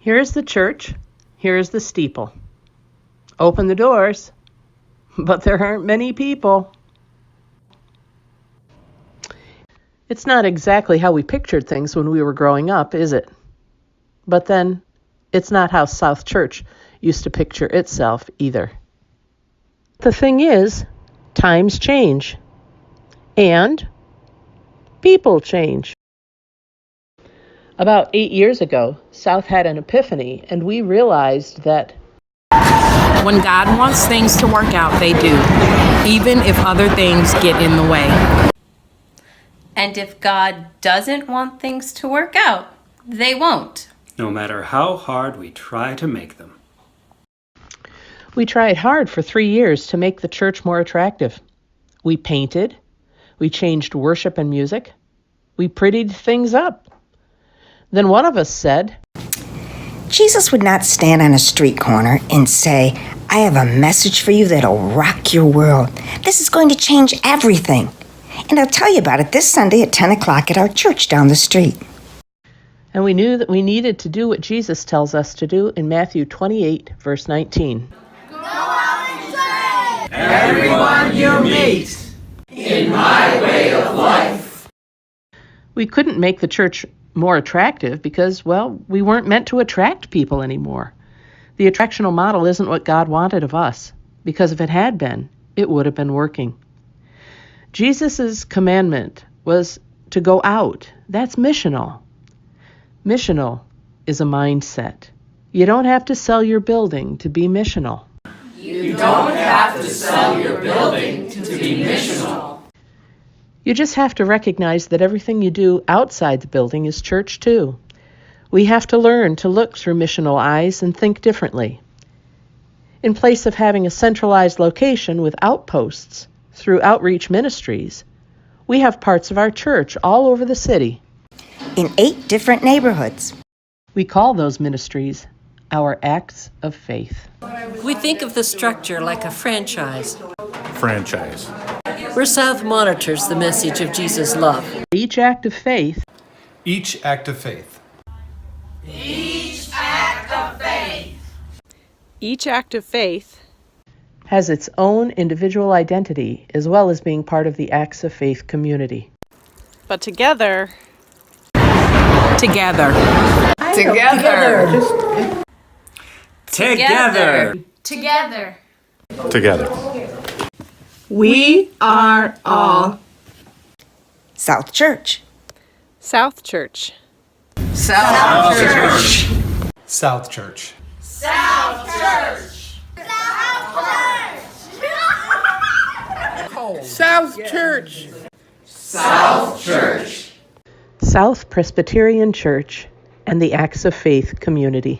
Here's the church. Here's the steeple. Open the doors, but there aren't many people. It's not exactly how we pictured things when we were growing up, is it? But then, it's not how South Church used to picture itself either. The thing is, times change. And people change. About 8 years ago, South had an epiphany, and we realized that when God wants things to work out, they do, even if other things get in the way. And if God doesn't want things to work out, they won't. No matter how hard we try to make them. We tried hard for 3 years to make the church more attractive. We painted. We changed worship and music. We prettied things up. Then one of us said, Jesus would not stand on a street corner and say, I have a message for you that'll rock your world. This is going to change everything. And I'll tell you about it this Sunday at 10 o'clock at our church down the street. And we knew that we needed to do what Jesus tells us to do in Matthew 28, verse 19. Go out and say, everyone you meet in my way of life. We couldn't make the church more attractive because, well, we weren't meant to attract people anymore. The attractional model isn't what God wanted of us, because if it had been, it would have been working. Jesus' commandment was to go out. That's missional. Missional is a mindset. You don't have to sell your building to be missional. You don't have to sell your building to be missional. You just have to recognize that everything you do outside the building is church too. We have to learn to look through missional eyes and think differently. In place of having a centralized location with outposts through outreach ministries, we have parts of our church all over the city. In 8 different neighborhoods. We call those ministries our acts of faith. We think of the structure like a franchise. Franchise. Where South monitors the message of Jesus' love. Each act of faith. Each act of faith. Each act of faith. Each act of faith has its own individual identity as well as being part of the Acts of Faith community. But together. Together. Together. We are all South Church. South Church. South Church. South Church. South Church. South Church. South Church. South Presbyterian Church and the Acts of Faith community.